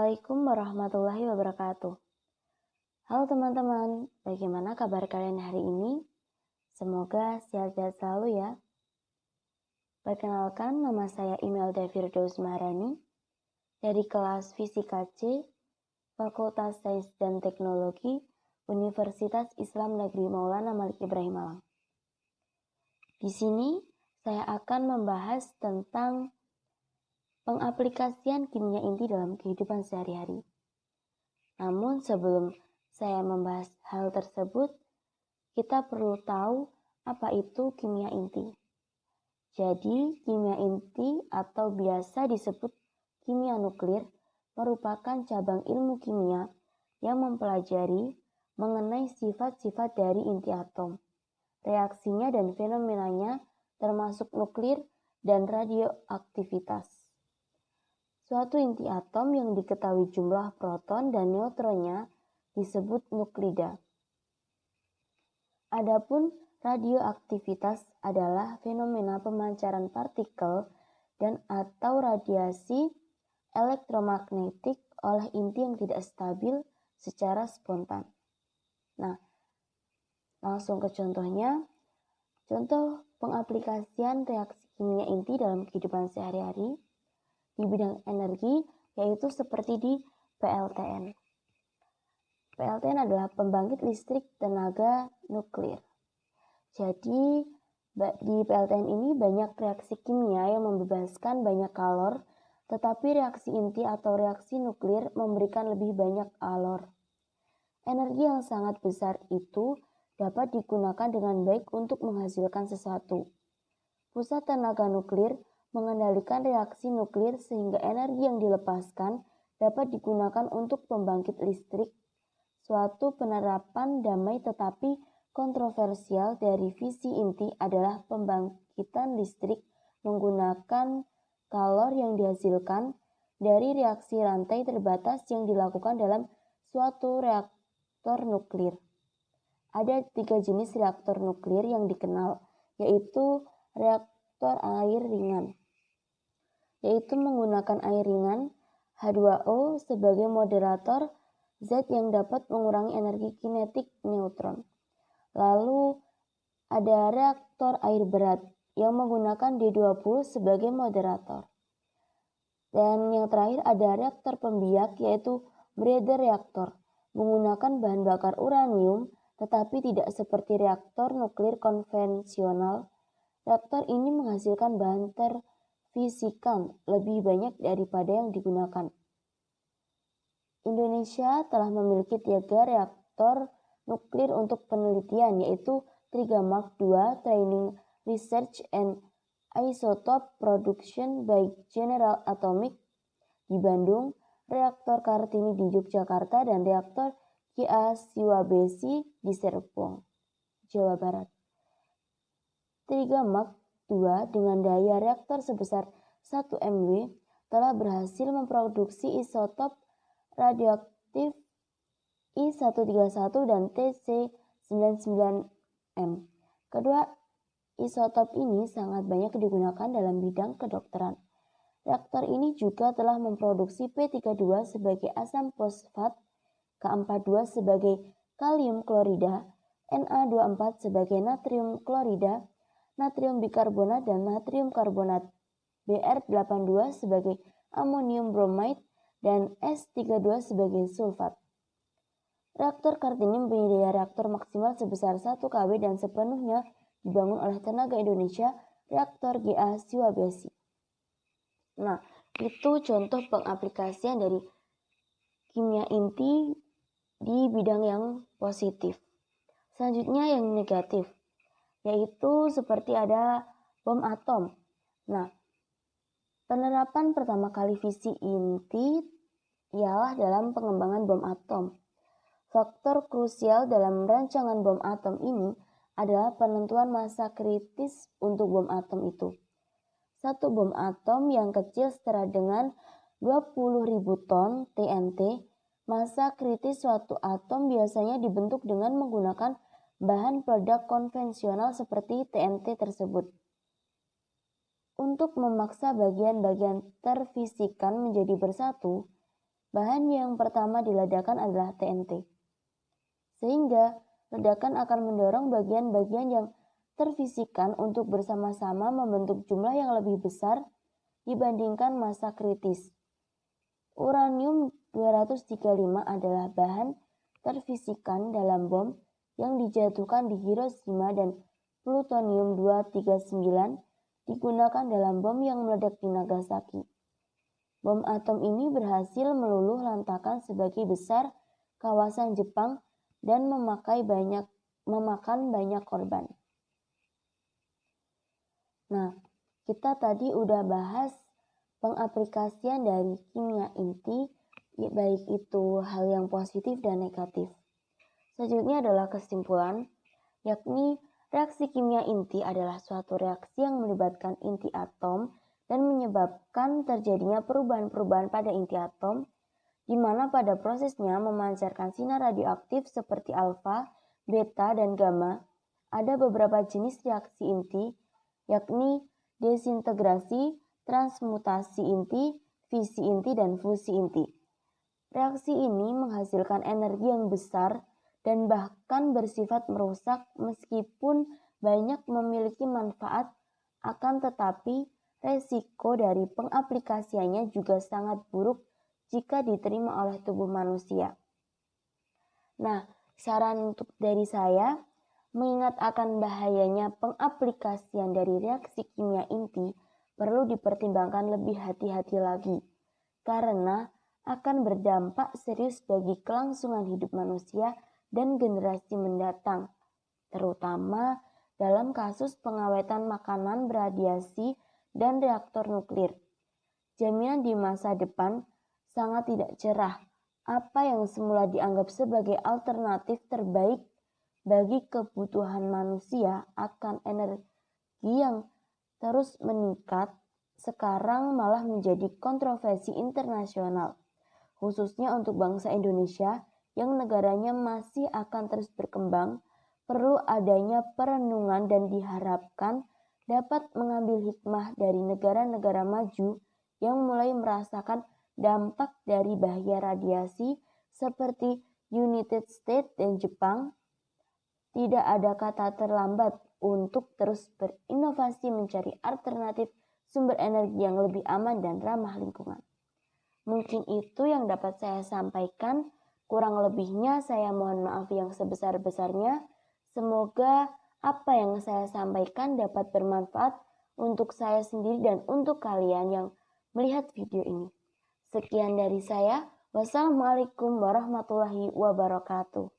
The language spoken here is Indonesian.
Assalamualaikum warahmatullahi wabarakatuh. Halo teman-teman, bagaimana kabar kalian hari ini? Semoga sehat-sehat selalu ya. Perkenalkan, nama saya Imelda Firdaus Maharani dari kelas Fisika C, Fakultas Sains dan Teknologi, Universitas Islam Negeri Maulana Malik Ibrahim Malang. Di sini saya akan membahas tentang pengaplikasian kimia inti dalam kehidupan sehari-hari. Namun sebelum saya membahas hal tersebut, kita perlu tahu apa itu kimia inti. Jadi, kimia inti atau biasa disebut kimia nuklir merupakan cabang ilmu kimia yang mempelajari mengenai sifat-sifat dari inti atom, reaksinya dan fenomenanya termasuk nuklir dan radioaktivitas. Suatu inti atom yang diketahui jumlah proton dan neutronnya disebut nuklida. Adapun radioaktivitas adalah fenomena pemancaran partikel dan atau radiasi elektromagnetik oleh inti yang tidak stabil secara spontan. Nah, langsung ke contohnya. Contoh pengaplikasian reaksi kimia inti dalam kehidupan sehari-hari di bidang energi, yaitu seperti di PLTN. PLTN adalah pembangkit listrik tenaga nuklir. Jadi, di PLTN ini banyak reaksi kimia yang membebaskan banyak kalor, tetapi reaksi inti atau reaksi nuklir memberikan lebih banyak kalor. Energi yang sangat besar itu dapat digunakan dengan baik untuk menghasilkan sesuatu. Pusat tenaga nuklir mengendalikan reaksi nuklir sehingga energi yang dilepaskan dapat digunakan untuk pembangkit listrik. Suatu penerapan damai tetapi kontroversial dari visi inti adalah pembangkitan listrik menggunakan kalor yang dihasilkan dari reaksi rantai terbatas yang dilakukan dalam suatu reaktor nuklir. Ada 3 jenis reaktor nuklir yang dikenal, yaitu reaktor air ringan, yaitu menggunakan air ringan H2O sebagai moderator zat yang dapat mengurangi energi kinetik neutron. Lalu ada reaktor air berat yang menggunakan D20 sebagai moderator. Dan yang terakhir ada reaktor pembiak yaitu breeder reaktor menggunakan bahan bakar uranium tetapi tidak seperti reaktor nuklir konvensional. Reaktor ini menghasilkan bahan terfisikan lebih banyak daripada yang digunakan. Indonesia telah memiliki 3 reaktor nuklir untuk penelitian, yaitu Trigamark II Training Research and Isotope Production by General Atomic di Bandung, reaktor Kartini di Yogyakarta, dan reaktor GA Siwabesi di Serpong, Jawa Barat. Trigamark II dengan daya reaktor sebesar 1 MW telah berhasil memproduksi isotop radioaktif I131 dan Tc99M. Kedua isotop ini sangat banyak digunakan dalam bidang kedokteran. Reaktor ini juga telah memproduksi P32 sebagai asam fosfat, K42 sebagai kalium klorida, Na24 sebagai natrium klorida, natrium bikarbonat dan natrium karbonat, Br82 sebagai amonium bromide, dan S32 sebagai sulfat. Reaktor Kartini mempunyai daya reaktor maksimal sebesar 1 kW dan sepenuhnya dibangun oleh tenaga Indonesia, reaktor GA Siwabesi. Nah, itu contoh pengaplikasian dari kimia inti di bidang yang positif. Selanjutnya yang negatif, yaitu seperti ada bom atom. Nah, penerapan pertama kali visi inti ialah dalam pengembangan bom atom. Faktor krusial dalam rancangan bom atom ini adalah penentuan massa kritis untuk bom atom itu. Satu bom atom yang kecil setara dengan 20.000 ton TNT, massa kritis suatu atom biasanya dibentuk dengan menggunakan bahan peledak konvensional seperti TNT tersebut. Untuk memaksa bagian-bagian terfisikan menjadi bersatu, Bahan yang pertama diledakkan adalah TNT. Sehingga ledakan akan mendorong bagian-bagian yang terfisikan untuk bersama-sama membentuk jumlah yang lebih besar dibandingkan massa kritis. Uranium 235 adalah bahan terfisikan dalam bom yang dijatuhkan di Hiroshima dan plutonium 239 digunakan dalam bom yang meledak di Nagasaki. Bom atom ini berhasil meluluh lantakan sebagian besar kawasan Jepang dan memakan banyak korban. Nah, kita tadi udah bahas pengaplikasian dari kimia inti, baik itu hal yang positif dan negatif. Selanjutnya adalah kesimpulan, yakni reaksi kimia inti adalah suatu reaksi yang melibatkan inti atom dan menyebabkan terjadinya perubahan-perubahan pada inti atom, di mana pada prosesnya memancarkan sinar radioaktif seperti alfa, beta, dan gamma. Ada beberapa jenis reaksi inti, yakni desintegrasi, transmutasi inti, fisi inti, dan fusi inti. Reaksi ini menghasilkan energi yang besar dan bahkan bersifat merusak meskipun banyak memiliki manfaat, akan tetapi resiko dari pengaplikasiannya juga sangat buruk jika diterima oleh tubuh manusia. Nah, saran untuk dari saya, mengingat akan bahayanya pengaplikasian dari reaksi kimia inti, perlu dipertimbangkan lebih hati-hati lagi, karena akan berdampak serius bagi kelangsungan hidup manusia dan generasi mendatang, terutama dalam kasus pengawetan makanan beradiasi dan reaktor nuklir. Jaminan di masa depan sangat tidak cerah. Apa yang semula dianggap sebagai alternatif terbaik bagi kebutuhan manusia akan energi yang terus meningkat, sekarang malah menjadi kontroversi internasional, khususnya untuk bangsa Indonesia yang negaranya masih akan terus berkembang. Perlu adanya perenungan dan diharapkan dapat mengambil hikmah dari negara-negara maju yang mulai merasakan dampak dari bahaya radiasi seperti United States dan Jepang. Tidak ada kata terlambat untuk terus berinovasi mencari alternatif sumber energi yang lebih aman dan ramah lingkungan. Mungkin itu yang dapat saya sampaikan. Kurang lebihnya saya mohon maaf yang sebesar-besarnya. Semoga apa yang saya sampaikan dapat bermanfaat untuk saya sendiri dan untuk kalian yang melihat video ini. Sekian dari saya. Wassalamualaikum warahmatullahi wabarakatuh.